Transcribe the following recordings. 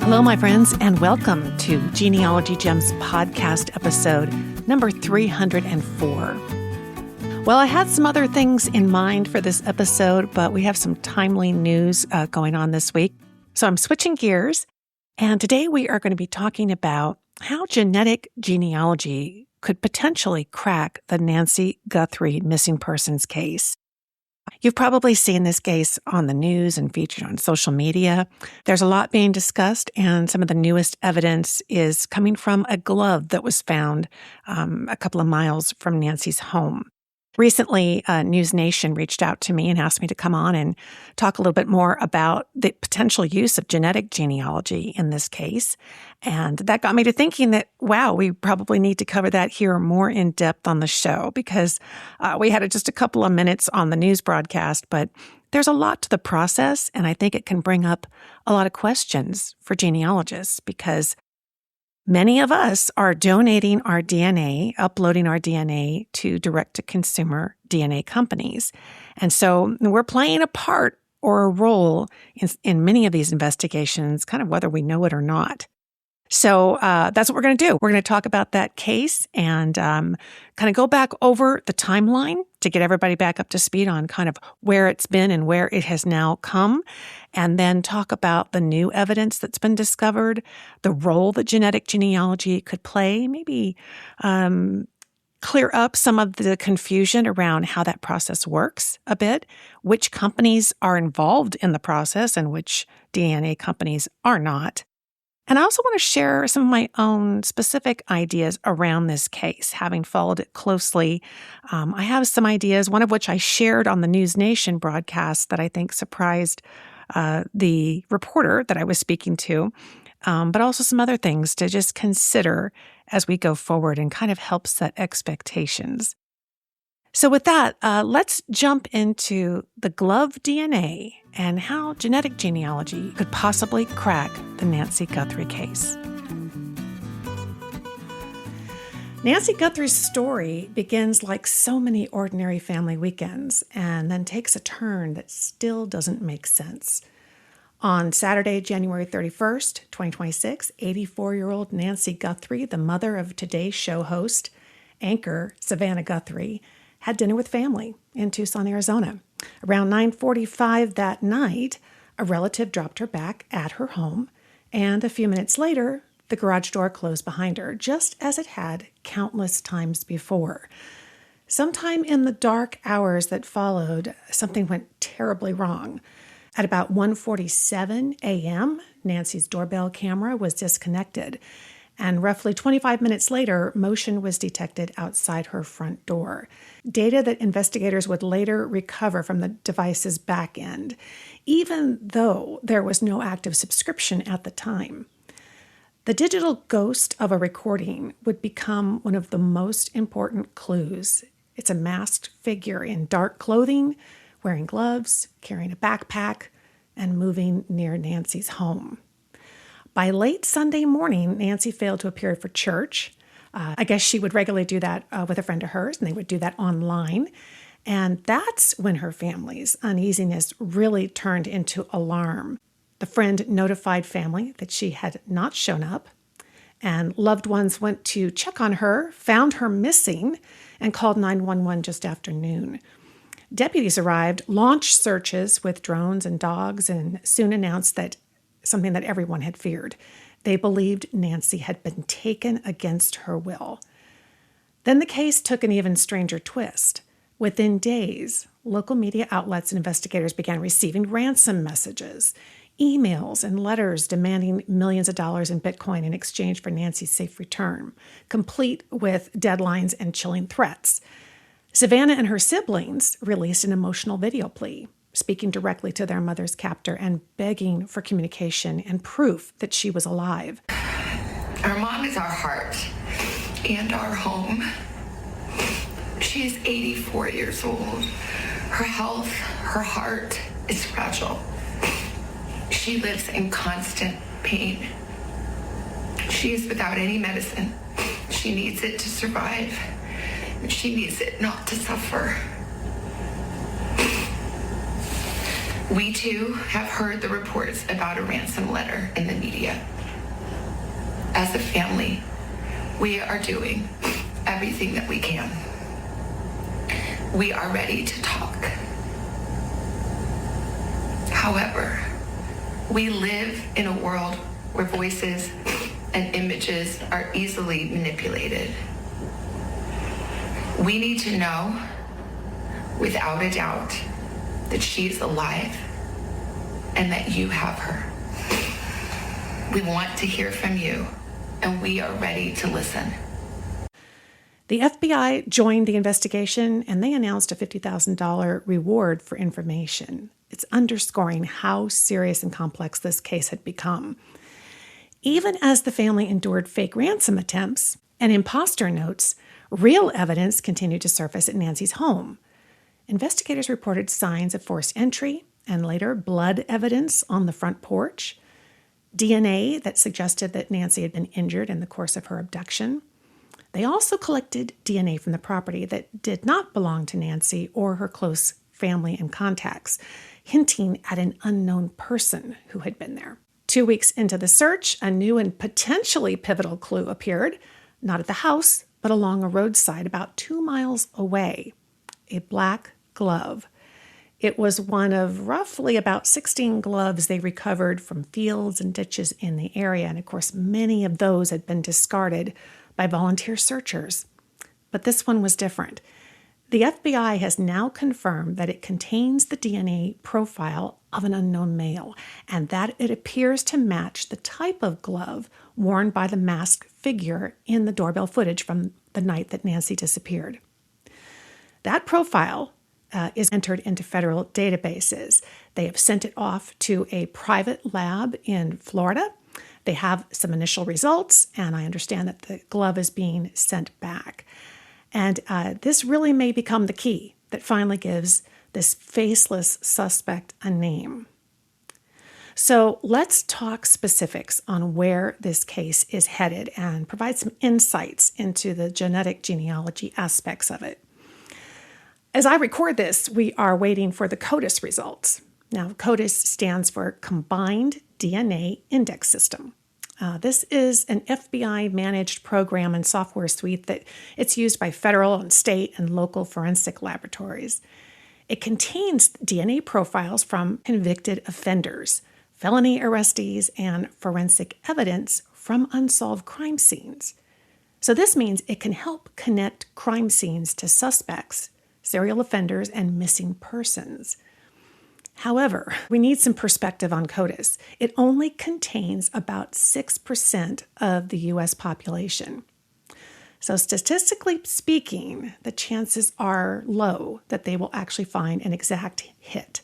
Hello, my friends, and welcome to Genealogy Gems podcast episode number 304. Well, I had some other things in mind for this episode, but we have some timely news going on this week. So I'm switching gears, and today we are going to be talking about how genetic genealogy could potentially crack the Nancy Guthrie missing persons case. You've probably seen this case on the news and featured on social media. There's a lot being discussed, and some of the newest evidence is coming from a glove that was found a couple of miles from Nancy's home. Recently, News Nation reached out to me and asked me to come on and talk a little bit more about the potential use of genetic genealogy in this case. And that got me to thinking that, wow, we probably need to cover that here more in depth on the show because we had just a couple of minutes on the news broadcast, but there's a lot to the process, and I think it can bring up a lot of questions for genealogists because many of us are donating our DNA, uploading our DNA to direct-to-consumer DNA companies. And so we're playing a part or a role in many of these investigations, kind of whether we know it or not. So that's what we're going to do. We're going to talk about that case and kind of go back over the timeline to get everybody back up to speed on kind of where it's been and where it has now come, and then talk about the new evidence that's been discovered, the role that genetic genealogy could play, maybe clear up some of the confusion around how that process works a bit, which companies are involved in the process and which DNA companies are not. And I also want to share some of my own specific ideas around this case, having followed it closely. I have some ideas, one of which I shared on the News Nation broadcast that I think surprised the reporter that I was speaking to, but also some other things to just consider as we go forward and kind of help set expectations. So with that, let's jump into the glove DNA and how genetic genealogy could possibly crack the Nancy Guthrie case. Nancy Guthrie's story begins like so many ordinary family weekends and then takes a turn that still doesn't make sense. On Saturday, January 31st, 2026, 84-year-old Nancy Guthrie, the mother of today's show host, anchor Savannah Guthrie, had dinner with family in Tucson, Arizona. Around 9:45 that night, a relative dropped her back at her home, and a few minutes later, the garage door closed behind her, just as it had countless times before. Sometime in the dark hours that followed, something went terribly wrong. At about 1:47 a.m., Nancy's doorbell camera was disconnected, and roughly 25 minutes later, motion was detected outside her front door. Data that investigators would later recover from the device's back end, even though there was no active subscription at the time. The digital ghost of a recording would become one of the most important clues. It's a masked figure in dark clothing, wearing gloves, carrying a backpack, and moving near Nancy's home. By late Sunday morning, Nancy failed to appear for church. I guess she would regularly do that with a friend of hers, and they would do that online. And that's when her family's uneasiness really turned into alarm. The friend notified family that she had not shown up, and loved ones went to check on her, found her missing, and called 911 just after noon. Deputies arrived, launched searches with drones and dogs, and soon announced that something that everyone had feared. They believed Nancy had been taken against her will. Then the case took an even stranger twist. Within days, local media outlets and investigators began receiving ransom messages, emails, and letters demanding millions of dollars in Bitcoin in exchange for Nancy's safe return, complete with deadlines and chilling threats. Savannah and her siblings released an emotional video plea, speaking directly to their mother's captor and begging for communication and proof that she was alive. Our mom is our heart and our home. She is 84 years old. Her health, her heart is fragile. She lives in constant pain. She is without any medicine. She needs it to survive. She needs it not to suffer. We too have heard the reports about a ransom letter in the media. as a family, we are doing everything that we can. We are ready to talk. However, we live in a world where voices and images are easily manipulated. We need to know, without a doubt, that she is alive and that you have her. We want to hear from you, and we are ready to listen. The FBI joined the investigation, and they announced a $50,000 reward for information. It's underscoring how serious and complex this case had become. Even as the family endured fake ransom attempts and imposter notes, real evidence continued to surface at Nancy's home. Investigators reported signs of forced entry and later blood evidence on the front porch, DNA that suggested that Nancy had been injured in the course of her abduction. They also collected DNA from the property that did not belong to Nancy or her close family and contacts, hinting at an unknown person who had been there. 2 weeks into the search, a new and potentially pivotal clue appeared, not at the house, but along a roadside about 2 miles away. A black glove. It was one of roughly about 16 gloves they recovered from fields and ditches in the area, and of course, many of those had been discarded by volunteer searchers. But this one was different. The FBI has now confirmed that it contains the DNA profile of an unknown male, and that it appears to match the type of glove worn by the masked figure in the doorbell footage from the night that Nancy disappeared. That profile is entered into federal databases. They have sent it off to a private lab in Florida. They have some initial results, and I understand that the glove is being sent back. And this really may become the key that finally gives this faceless suspect a name. So let's talk specifics on where this case is headed and provide some insights into the genetic genealogy aspects of it. As I record this, we are waiting for the CODIS results. Now, CODIS stands for Combined DNA Index System. This is an FBI-managed program and software suite that it's used by federal and state and local forensic laboratories. It contains DNA profiles from convicted offenders, felony arrestees, and forensic evidence from unsolved crime scenes. So this means it can help connect crime scenes to suspects, serial offenders, and missing persons. However, we need some perspective on CODIS. It only contains about 6% of the U.S. population. So statistically speaking, the chances are low that they will actually find an exact hit.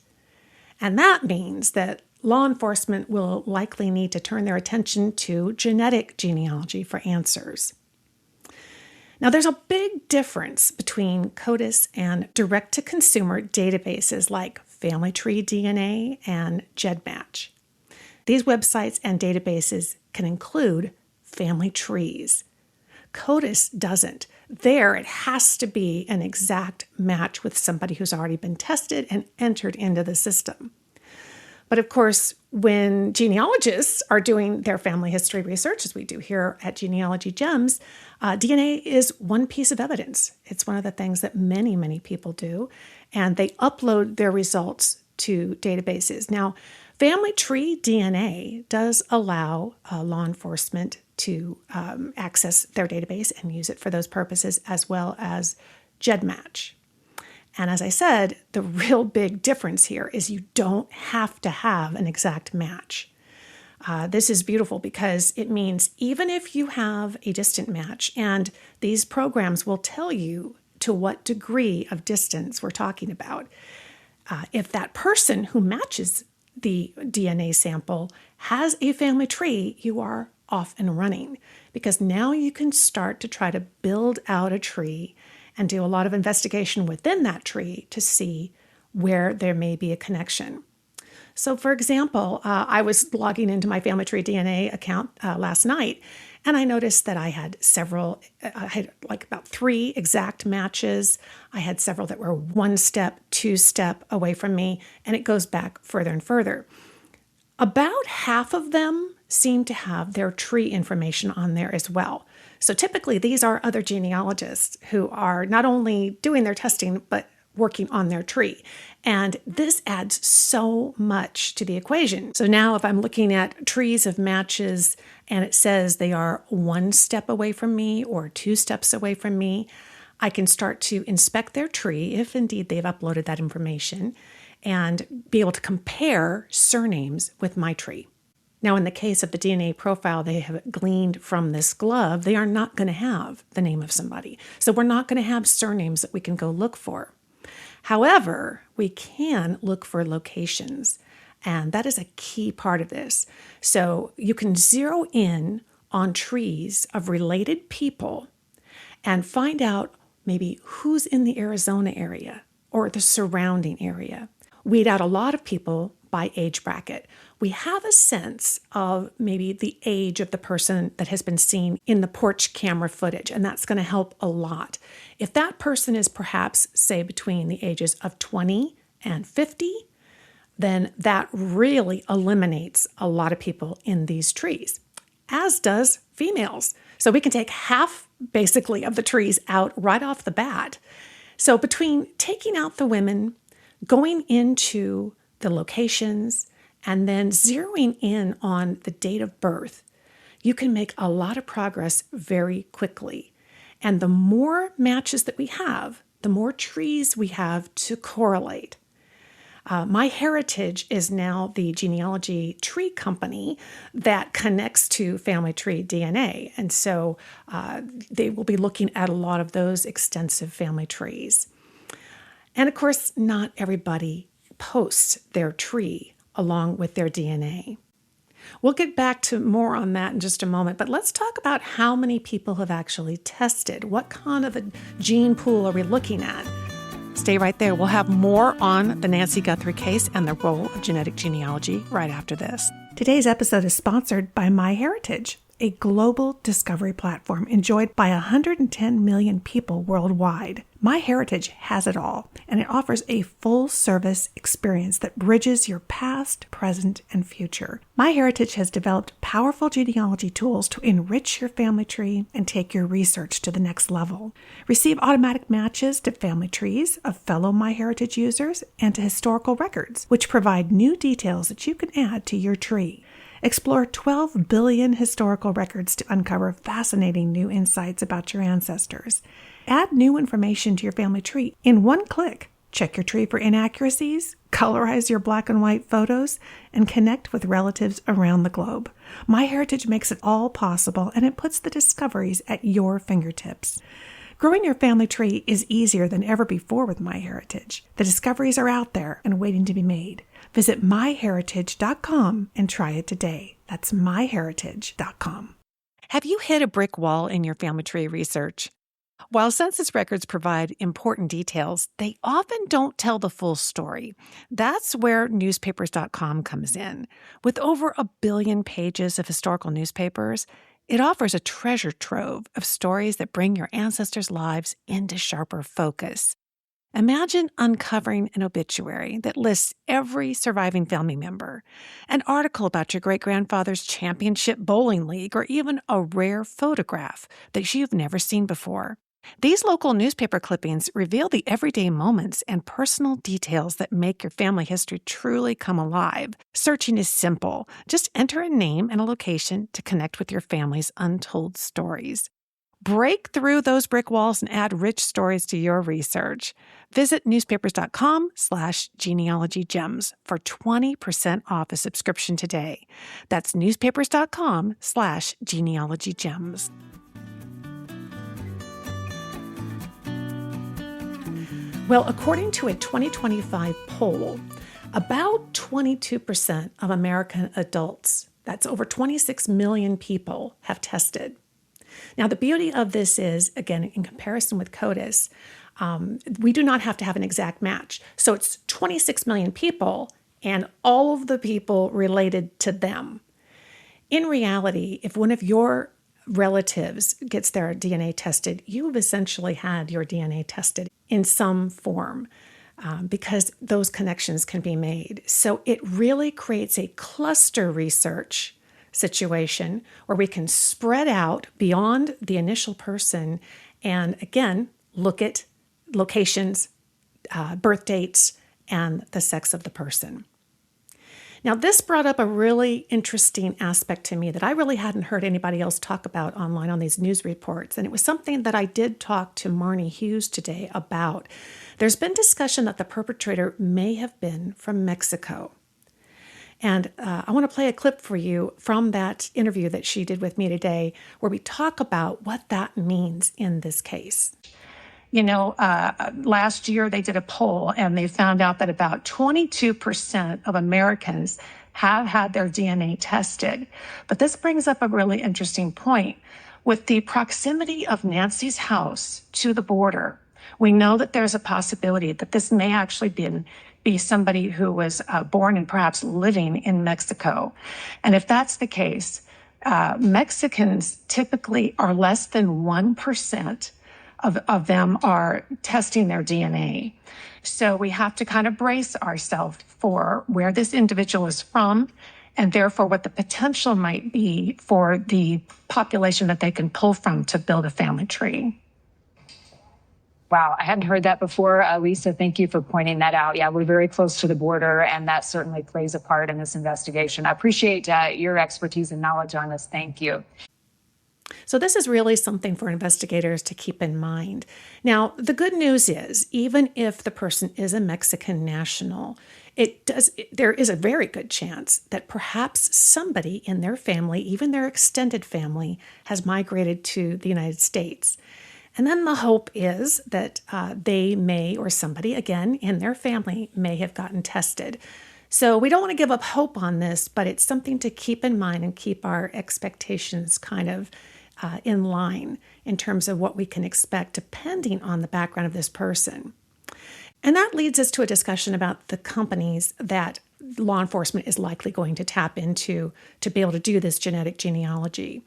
And that means that law enforcement will likely need to turn their attention to genetic genealogy for answers. Now, there's a big difference between CODIS and direct-to-consumer databases like FamilyTreeDNA and GEDmatch. These websites and databases can include family trees. CODIS doesn't. There, it has to be an exact match with somebody who's already been tested and entered into the system. But of course, when genealogists are doing their family history research, as we do here at Genealogy Gems, DNA is one piece of evidence. It's one of the things that many, many people do, and they upload their results to databases. Now, FamilyTreeDNA does allow law enforcement to access their database and use it for those purposes, as well as GEDmatch. And as I said, the real big difference here is you don't have to have an exact match. This is beautiful because it means even if you have a distant match, and these programs will tell you to what degree of distance we're talking about, if that person who matches the DNA sample has a family tree, you are off and running, because now you can start to try to build out a tree and do a lot of investigation within that tree to see where there may be a connection. So, for example, I was logging into my FamilyTreeDNA account last night, and I noticed that I had about 3 exact matches. I had several that were 1-step, 2-step away from me, and it goes back further and further. About half of them seem to have their tree information on there as well. So typically these are other genealogists who are not only doing their testing, but working on their tree. And this adds so much to the equation. So now if I'm looking at trees of matches and it says they are 1 step away from me or 2 steps away from me, I can start to inspect their tree if indeed they've uploaded that information and be able to compare surnames with my tree. Now, in the case of the DNA profile they have gleaned from this glove, they are not going to have the name of somebody. So we're not going to have surnames that we can go look for. However, we can look for locations, and that is a key part of this. So you can zero in on trees of related people and find out maybe who's in the Arizona area or the surrounding area. Weed out a lot of people by age bracket. We have a sense of maybe the age of the person that has been seen in the porch camera footage, and that's going to help a lot. If that person is perhaps, say, between the ages of 20 and 50, then that really eliminates a lot of people in these trees, as does females. So we can take half, basically, of the trees out right off the bat. So between taking out the women, going into the locations, and then zeroing in on the date of birth, you can make a lot of progress very quickly. And the more matches that we have, the more trees we have to correlate. MyHeritage is now the genealogy tree company that connects to FamilyTreeDNA. And so they will be looking at a lot of those extensive family trees. And of course, not everybody posts their tree along with their DNA. We'll get back to more on that in just a moment, but let's talk about how many people have actually tested. What kind of a gene pool are we looking at? Stay right there. We'll have more on the Nancy Guthrie case and the role of genetic genealogy right after this. Today's episode is sponsored by MyHeritage, a global discovery platform enjoyed by 110 million people worldwide. MyHeritage has it all, and it offers a full-service experience that bridges your past, present, and future. MyHeritage has developed powerful genealogy tools to enrich your family tree and take your research to the next level. Receive automatic matches to family trees of fellow MyHeritage users and to historical records, which provide new details that you can add to your tree. Explore 12 billion historical records to uncover fascinating new insights about your ancestors. Add new information to your family tree in one click. Check your tree for inaccuracies, colorize your black and white photos, and connect with relatives around the globe. MyHeritage makes it all possible, and it puts the discoveries at your fingertips. Growing your family tree is easier than ever before with MyHeritage. The discoveries are out there and waiting to be made. Visit myheritage.com and try it today. That's myheritage.com. Have you hit a brick wall in your family tree research? While census records provide important details, they often don't tell the full story. That's where newspapers.com comes in. With over 1 billion pages of historical newspapers, it offers a treasure trove of stories that bring your ancestors' lives into sharper focus. Imagine uncovering an obituary that lists every surviving family member, an article about your great-grandfather's championship bowling league, or even a rare photograph that you've never seen before. These local newspaper clippings reveal the everyday moments and personal details that make your family history truly come alive. Searching is simple. Just enter a name and a location to connect with your family's untold stories. Break through those brick walls and add rich stories to your research. Visit newspapers.com/genealogygems for 20% off a subscription today. That's newspapers.com/genealogygems. Well, according to a 2025 poll, about 22% of American adults, that's over 26 million people, have tested. Now, the beauty of this is, again, in comparison with CODIS, we do not have to have an exact match. So it's 26 million people and all of the people related to them. In reality, if one of your relatives gets their DNA tested, you have essentially had your DNA tested in some form because those connections can be made. So it really creates a cluster research situation where we can spread out beyond the initial person and, again, look at locations, birth dates, and the sex of the person. Now, this brought up a really interesting aspect to me that I really hadn't heard anybody else talk about online on these news reports, and it was something that I did talk to Marnie Hughes today about. There's been discussion that the perpetrator may have been from Mexico. And I want to play a clip for you from that interview that she did with me today, where we talk about what that means in this case. You know, last year they did a poll and they found out that about 22% of Americans have had their DNA tested. But this brings up a really interesting point. With the proximity of Nancy's house to the border, we know that there's a possibility that this may actually be somebody who was born and perhaps living in Mexico. And if that's the case, Mexicans typically are less than 1% of them are testing their DNA. So we have to kind of brace ourselves for where this individual is from and therefore what the potential might be for the population that they can pull from to build a family tree. Wow, I hadn't heard that before. Lisa, thank you for pointing that out. Yeah, we're very close to the border, and that certainly plays a part in this investigation. I appreciate your expertise and knowledge on this. Thank you. So this is really something for investigators to keep in mind. Now, the good news is, even if the person is a Mexican national, there is a very good chance that perhaps somebody in their family, even their extended family, has migrated to the United States. And then the hope is that they may, or somebody, again, in their family may have gotten tested. So we don't want to give up hope on this, but it's something to keep in mind and keep our expectations kind of in line in terms of what we can expect depending on the background of this person. And that leads us to a discussion about the companies that law enforcement is likely going to tap into to be able to do this genetic genealogy.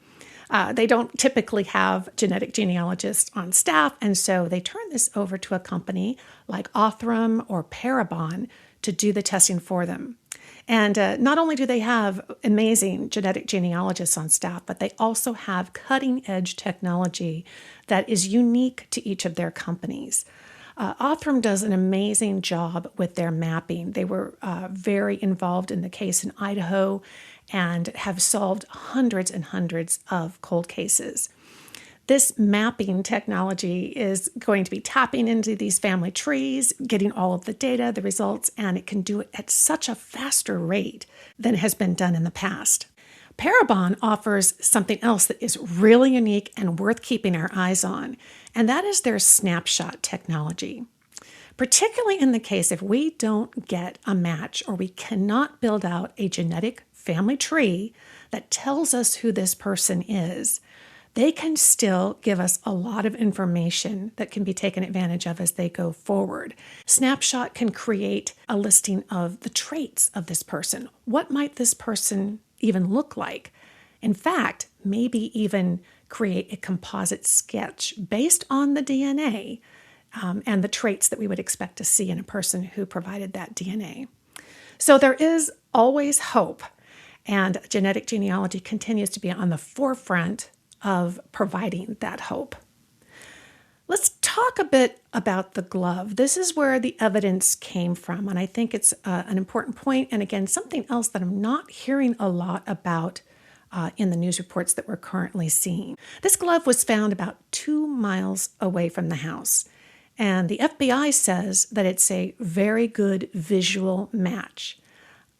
They don't typically have genetic genealogists on staff, and so they turn this over to a company like Othram or Parabon to do the testing for them. And not only do they have amazing genetic genealogists on staff, but they also have cutting-edge technology that is unique to each of their companies. Othram does an amazing job with their mapping. They were very involved in the case in Idaho and have solved hundreds and hundreds of cold cases. This mapping technology is going to be tapping into these family trees, getting all of the data, the results, and it can do it at such a faster rate than has been done in the past. Parabon offers something else that is really unique and worth keeping our eyes on, and that is their snapshot technology. Particularly in the case if we don't get a match or we cannot build out a genetic family tree that tells us who this person is, they can still give us a lot of information that can be taken advantage of as they go forward. Snapshot can create a listing of the traits of this person. What might this person even look like? In fact, maybe even create a composite sketch based on the DNA and the traits that we would expect to see in a person who provided that DNA. So there is always hope, and genetic genealogy continues to be on the forefront of providing that hope. Let's talk a bit about the glove. This is where the evidence came from, and I think it's an important point, and again, something else that I'm not hearing a lot about in the news reports that we're currently seeing. This glove was found about 2 miles away from the house, and the FBI says that it's a very good visual match.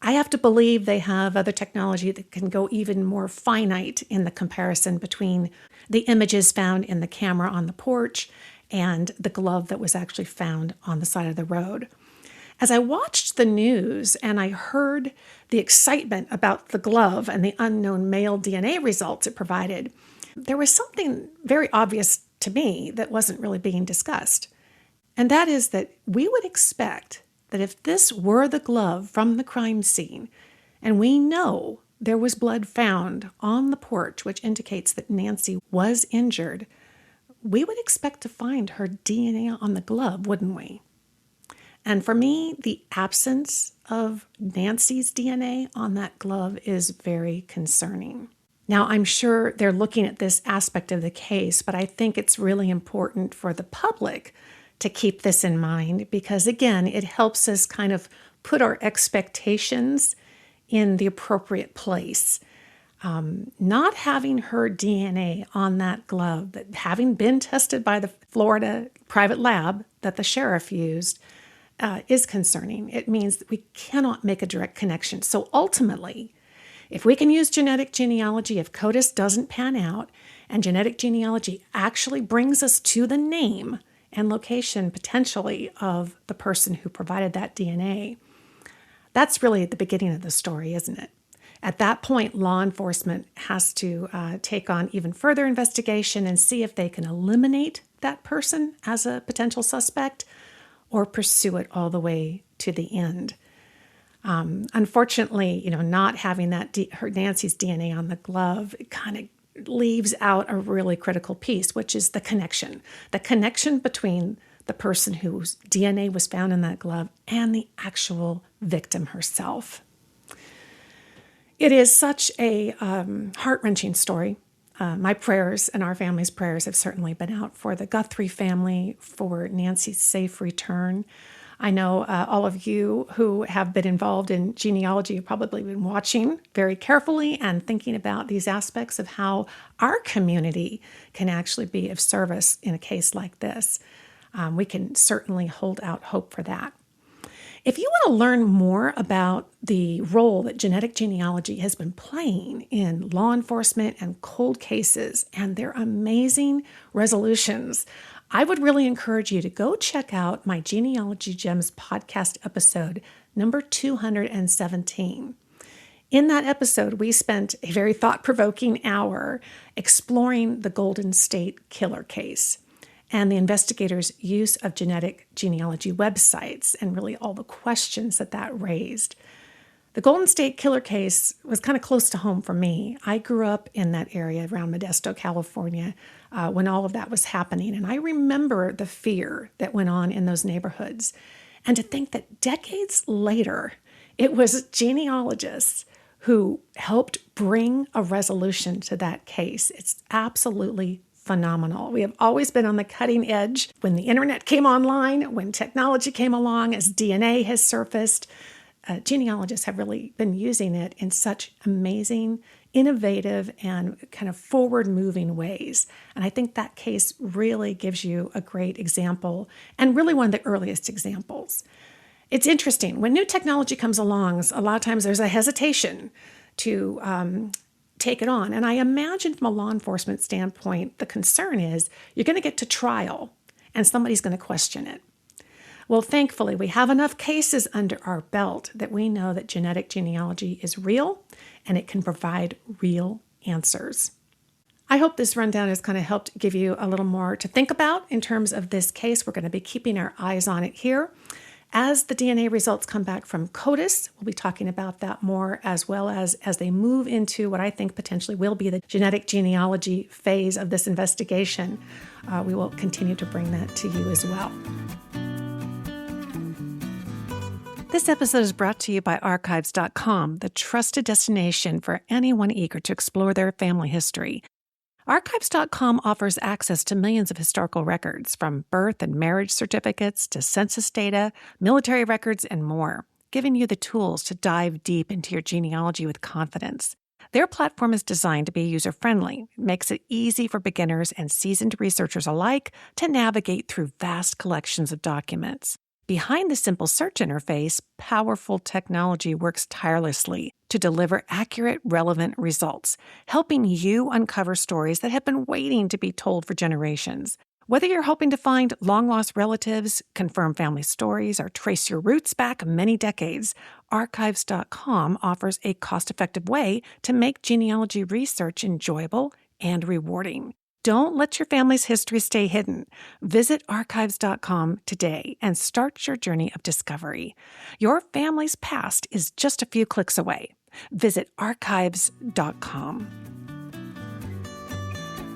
I have to believe they have other technology that can go even more finite in the comparison between the images found in the camera on the porch and the glove that was actually found on the side of the road. As I watched the news and I heard the excitement about the glove and the unknown male DNA results it provided, there was something very obvious to me that wasn't really being discussed. And that is that we would expect that if this were the glove from the crime scene, and we know there was blood found on the porch, which indicates that Nancy was injured, we would expect to find her DNA on the glove, wouldn't we? And for me, the absence of Nancy's DNA on that glove is very concerning. Now, I'm sure they're looking at this aspect of the case, but I think it's really important for the public to keep this in mind because, again, it helps us kind of put our expectations in the appropriate place. Not having her DNA on that glove, that having been tested by the Florida private lab that the sheriff used, is concerning. It means that we cannot make a direct connection. So ultimately, if we can use genetic genealogy, if CODIS doesn't pan out, and genetic genealogy actually brings us to the name and location potentially of the person who provided that DNA, that's really the beginning of the story, isn't it? At that point, law enforcement has to take on even further investigation and see if they can eliminate that person as a potential suspect or pursue it all the way to the end. Unfortunately, not having her Nancy's DNA on the glove, it kind of leaves out a really critical piece, which is the connection between the person whose DNA was found in that glove and the actual victim herself. It is such a heart-wrenching story. My prayers and our family's prayers have certainly been out for the Guthrie family, for Nancy's safe return. I know all of you who have been involved in genealogy have probably been watching very carefully and thinking about these aspects of how our community can actually be of service in a case like this. We can certainly hold out hope for that. If you want to learn more about the role that genetic genealogy has been playing in law enforcement and cold cases and their amazing resolutions, I would really encourage you to go check out my Genealogy Gems podcast episode, number 217. In that episode, we spent a very thought-provoking hour exploring the Golden State Killer case and the investigators' use of genetic genealogy websites and really all the questions that raised. The Golden State Killer case was kind of close to home for me. I grew up in that area around Modesto, California, when all of that was happening. And I remember the fear that went on in those neighborhoods. And to think that decades later, it was genealogists who helped bring a resolution to that case. It's absolutely phenomenal. We have always been on the cutting edge. When the internet came online, when technology came along, as DNA has surfaced, genealogists have really been using it in such amazing, innovative, and kind of forward-moving ways. And I think that case really gives you a great example and really one of the earliest examples. It's interesting. When new technology comes along, a lot of times there's a hesitation to take it on. And I imagine from a law enforcement standpoint, the concern is you're going to get to trial and somebody's going to question it. Well, thankfully, we have enough cases under our belt that we know that genetic genealogy is real and it can provide real answers. I hope this rundown has kind of helped give you a little more to think about in terms of this case. We're going to be keeping our eyes on it here. As the DNA results come back from CODIS, we'll be talking about that more, as well as they move into what I think potentially will be the genetic genealogy phase of this investigation. We will continue to bring that to you as well. This episode is brought to you by Archives.com, the trusted destination for anyone eager to explore their family history. Archives.com offers access to millions of historical records, from birth and marriage certificates to census data, military records, and more, giving you the tools to dive deep into your genealogy with confidence. Their platform is designed to be user-friendly. It makes it easy for beginners and seasoned researchers alike to navigate through vast collections of documents. Behind the simple search interface, powerful technology works tirelessly to deliver accurate, relevant results, helping you uncover stories that have been waiting to be told for generations. Whether you're hoping to find long-lost relatives, confirm family stories, or trace your roots back many decades, Archives.com offers a cost-effective way to make genealogy research enjoyable and rewarding. Don't let your family's history stay hidden. Visit Archives.com today and start your journey of discovery. Your family's past is just a few clicks away. Visit Archives.com.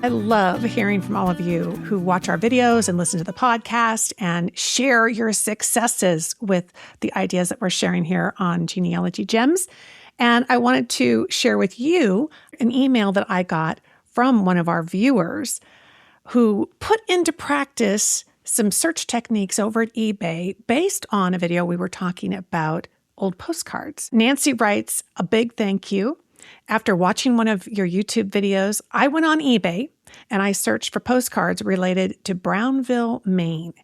I love hearing from all of you who watch our videos and listen to the podcast and share your successes with the ideas that we're sharing here on Genealogy Gems. And I wanted to share with you an email that I got from one of our viewers who put into practice some search techniques over at eBay based on a video we were talking about old postcards. Nancy writes, a big thank you. After watching one of your YouTube videos, I went on eBay and I searched for postcards related to Brownville, Maine.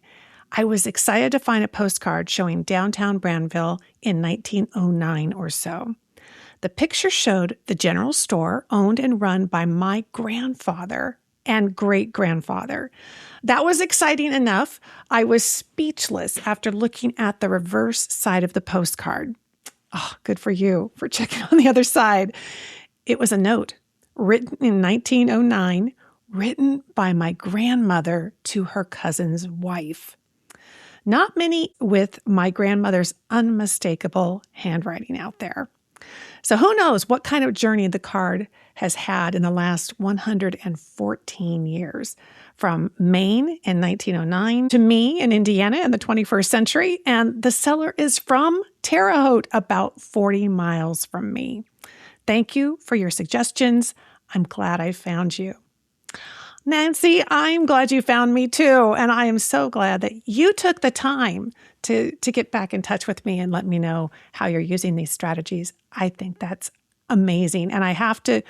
I was excited to find a postcard showing downtown Brownville in 1909 or so. The picture showed the general store owned and run by my grandfather and great-grandfather. That was exciting enough. I was speechless after looking at the reverse side of the postcard. Oh, good for you for checking on the other side. It was a note written in 1909, written by my grandmother to her cousin's wife. Not many with my grandmother's unmistakable handwriting out there. So who knows what kind of journey the card has had in the last 114 years, from Maine in 1909 to me in Indiana in the 21st century, and the seller is from Terre Haute, about 40 miles from me. Thank you for your suggestions. I'm glad I found you. Nancy, I'm glad you found me too, and I am so glad that you took the time to get back in touch with me and let me know how you're using these strategies. I think that's amazing, and I have to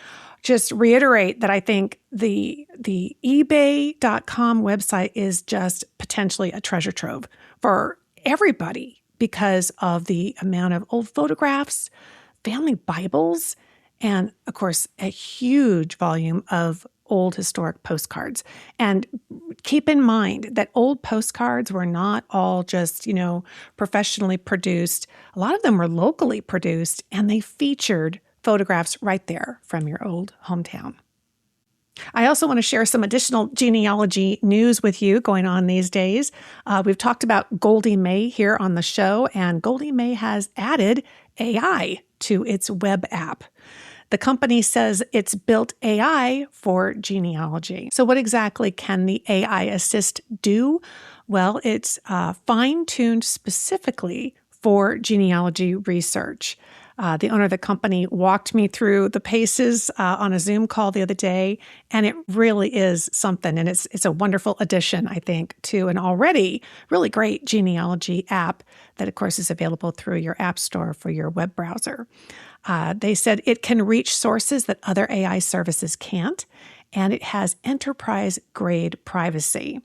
just reiterate that I think the eBay.com website is just potentially a treasure trove for everybody because of the amount of old photographs, family Bibles, and of course, a huge volume of old historic postcards. And keep in mind that old postcards were not all just, professionally produced. A lot of them were locally produced, and they featured photographs right there from your old hometown. I also want to share some additional genealogy news with you going on these days. We've talked about Goldie May here on the show, and Goldie May has added AI to its web app. The company says it's built AI for genealogy. So what exactly can the AI assist do? Well, it's fine-tuned specifically for genealogy research. The owner of the company walked me through the paces on a Zoom call the other day, and it really is something. And it's a wonderful addition, I think, to an already really great genealogy app that, of course, is available through your app store for your web browser. They said it can reach sources that other AI services can't, and it has enterprise-grade privacy.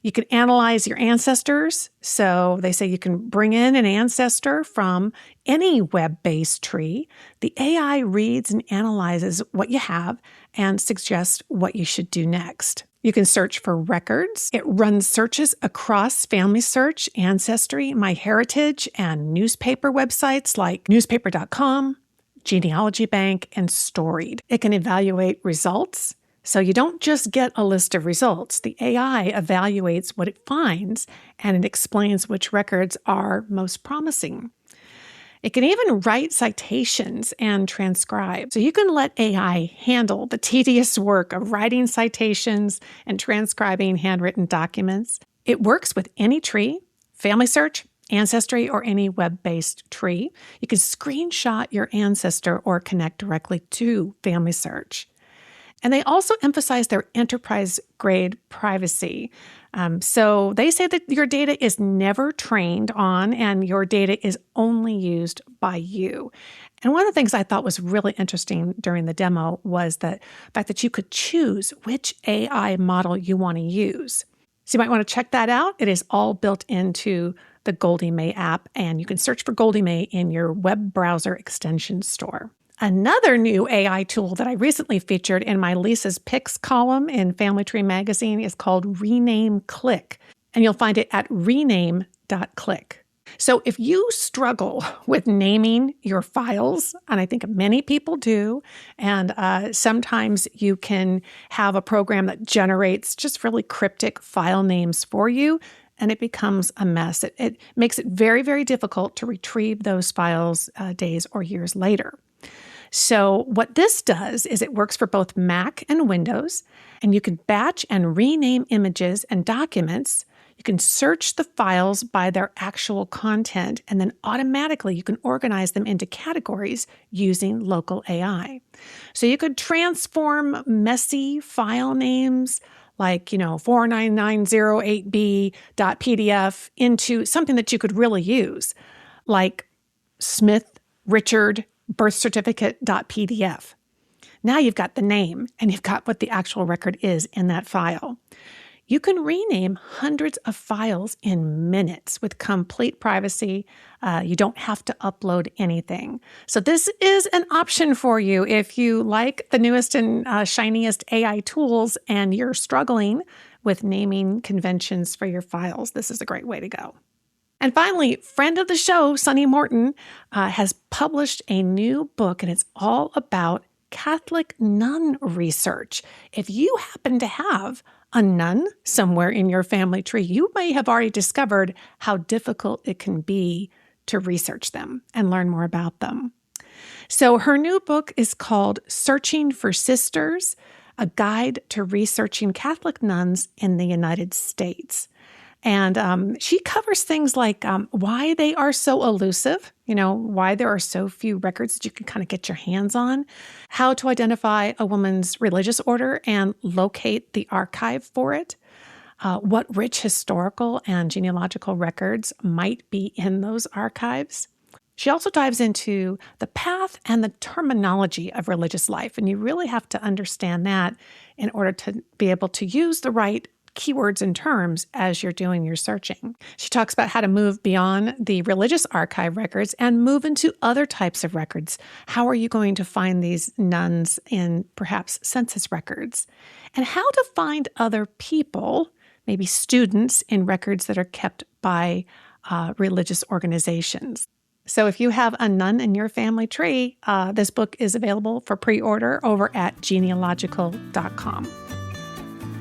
You can analyze your ancestors. So they say you can bring in an ancestor from any web-based tree. The AI reads and analyzes what you have and suggests what you should do next. You can search for records. It runs searches across Family Search, Ancestry, MyHeritage, and newspaper websites like newspaper.com, Genealogy Bank, and Storied. It can evaluate results. So you don't just get a list of results. The AI evaluates what it finds, and it explains which records are most promising. It can even write citations and transcribe. So you can let AI handle the tedious work of writing citations and transcribing handwritten documents. It works with any tree, Family Search, Ancestry, or any web-based tree. You can screenshot your ancestor or connect directly to Family Search. And they also emphasize their enterprise-grade privacy. So they say that your data is never trained on and your data is only used by you. And one of the things I thought was really interesting during the demo was the fact that you could choose which AI model you want to use. So you might want to check that out. It is all built into the Goldie May app, and you can search for Goldie May in your web browser extension store. Another new AI tool that I recently featured in my Lisa's Picks column in Family Tree magazine is called Rename Click, and you'll find it at rename.click. So if you struggle with naming your files, and I think many people do, and sometimes you can have a program that generates just really cryptic file names for you, and it becomes a mess. It makes it very, very difficult to retrieve those files days or years later. So what this does is it works for both Mac and Windows, and you can batch and rename images and documents. You can search the files by their actual content, and then automatically you can organize them into categories using local AI. So you could transform messy file names like, 49908b.pdf into something that you could really use, like Smith Richard birth certificate.pdf. Now you've got the name and you've got what the actual record is in that file. You can rename hundreds of files in minutes with complete privacy. You don't have to upload anything. So this is an option for you if you like the newest and shiniest AI tools and you're struggling with naming conventions for your files. This is a great way to go. And finally, friend of the show, Sunny Morton, has published a new book, and it's all about Catholic nun research. If you happen to have a nun somewhere in your family tree, you may have already discovered how difficult it can be to research them and learn more about them. So her new book is called Searching for Sisters, a guide to researching Catholic nuns in the United States. And she covers things like why they are so elusive, why there are so few records that you can kind of get your hands on, how to identify a woman's religious order and locate the archive for it, what rich historical and genealogical records might be in those archives. She also dives into the path and the terminology of religious life, and you really have to understand that in order to be able to use the right keywords and terms as you're doing your searching. She talks about how to move beyond the religious archive records and move into other types of records. How are you going to find these nuns in perhaps census records? And how to find other people, maybe students, in records that are kept by religious organizations. So if you have a nun in your family tree, this book is available for pre-order over at genealogical.com.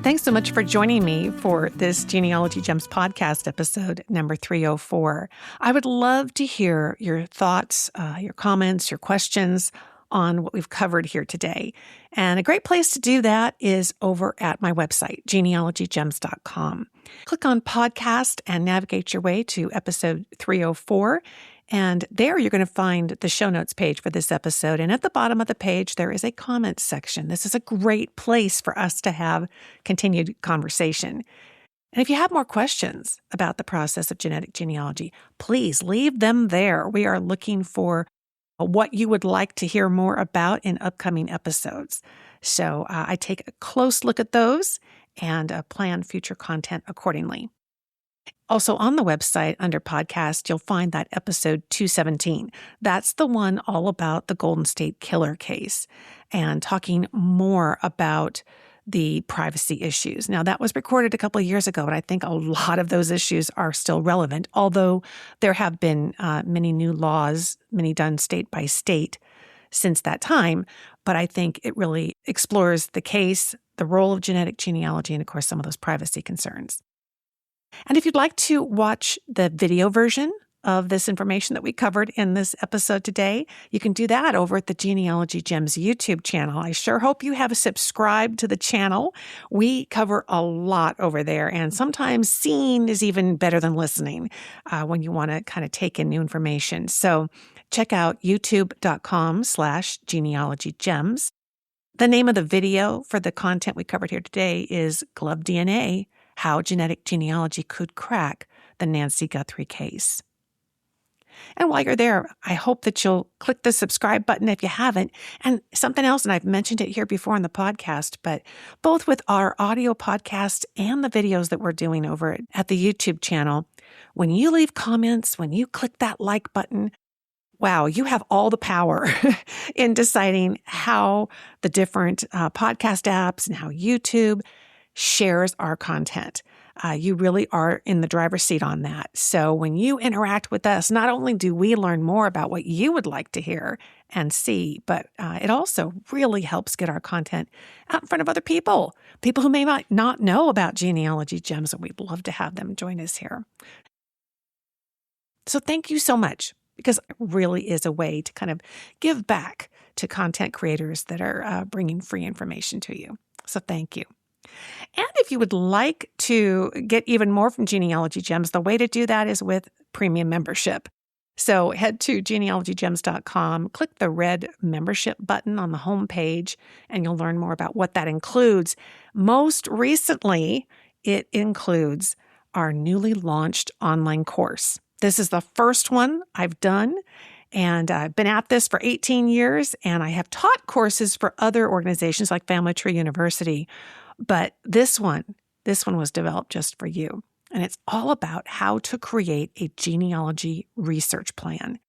Thanks so much for joining me for this Genealogy Gems podcast episode number 304. I would love to hear your thoughts, your comments, your questions on what we've covered here today. And a great place to do that is over at my website, genealogygems.com. Click on podcast and navigate your way to episode 304. And there you're going to find the show notes page for this episode. And at the bottom of the page, there is a comments section. This is a great place for us to have continued conversation. And if you have more questions about the process of genetic genealogy, please leave them there. We are looking for what you would like to hear more about in upcoming episodes. So I take a close look at those and plan future content accordingly. Also on the website under podcast, you'll find that episode 217. That's the one all about the Golden State Killer case and talking more about the privacy issues. Now, that was recorded a couple of years ago, but I think a lot of those issues are still relevant, although there have been many new laws, many done state by state since that time. But I think it really explores the case, the role of genetic genealogy, and of course, some of those privacy concerns. And if you'd like to watch the video version of this information that we covered in this episode today, you can do that over at the Genealogy Gems YouTube channel. I sure hope you have subscribed to the channel. We cover a lot over there, and sometimes seeing is even better than listening when you want to kind of take in new information. So check out youtube.com/genealogygems. The name of the video for the content we covered here today is Glove DNA, How Genetic Genealogy Could Crack the Nancy Guthrie Case. And while you're there, I hope that you'll click the subscribe button if you haven't. And something else, and I've mentioned it here before in the podcast, but both with our audio podcast and the videos that we're doing over at the YouTube channel, when you leave comments, when you click that like button, wow, you have all the power in deciding how the different podcast apps and how YouTube shares our content. You really are in the driver's seat on that. So when you interact with us, not only do we learn more about what you would like to hear and see, but it also really helps get our content out in front of other people who may not know about Genealogy Gems, and we'd love to have them join us here. So thank you so much because it really is a way to kind of give back to content creators that are bringing free information to you. So thank you. And if you would like to get even more from Genealogy Gems, the way to do that is with premium membership. So head to genealogygems.com, click the red membership button on the homepage, and you'll learn more about what that includes. Most recently, it includes our newly launched online course. This is the first one I've done, and I've been at this for 18 years, and I have taught courses for other organizations like Family Tree University. But this one was developed just for you. And it's all about how to create a genealogy research plan.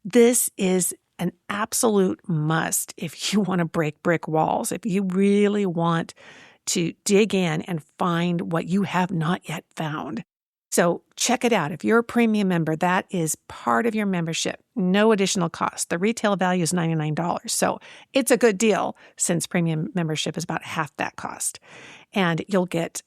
This is an absolute must if you want to break brick walls, if you really want to dig in and find what you have not yet found. So check it out. If you're a premium member, that is part of your membership. No additional cost. The retail value is $99. So it's a good deal since premium membership is about half that cost. And you'll get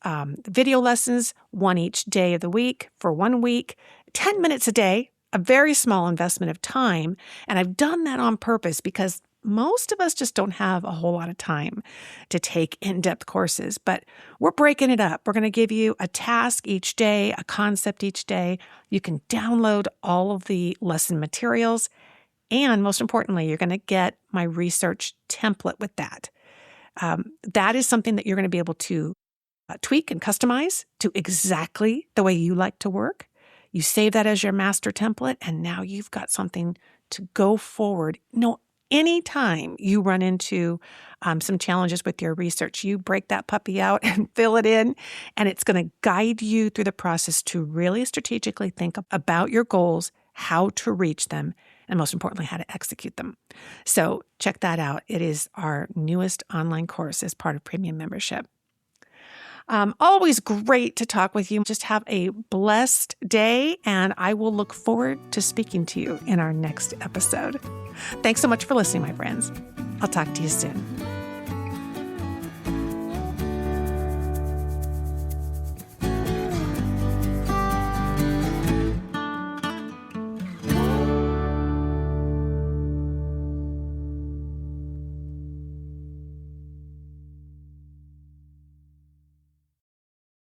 video lessons, one each day of the week for 1 week, 10 minutes a day, a very small investment of time. And I've done that on purpose because most of us just don't have a whole lot of time to take in-depth courses, but we're breaking it up. We're going to give you a task each day, a concept each day. You can download all of the lesson materials. And most importantly, you're going to get my research template with that. That is something that you're going to be able to tweak and customize to exactly the way you like to work. You save that as your master template, and now you've got something to go forward. Anytime you run into some challenges with your research, you break that puppy out and fill it in, and it's going to guide you through the process to really strategically think about your goals, how to reach them, and most importantly, how to execute them. So check that out. It is our newest online course as part of premium membership. Always great to talk with you. Just have a blessed day, and I will look forward to speaking to you in our next episode. Thanks so much for listening, my friends. I'll talk to you soon.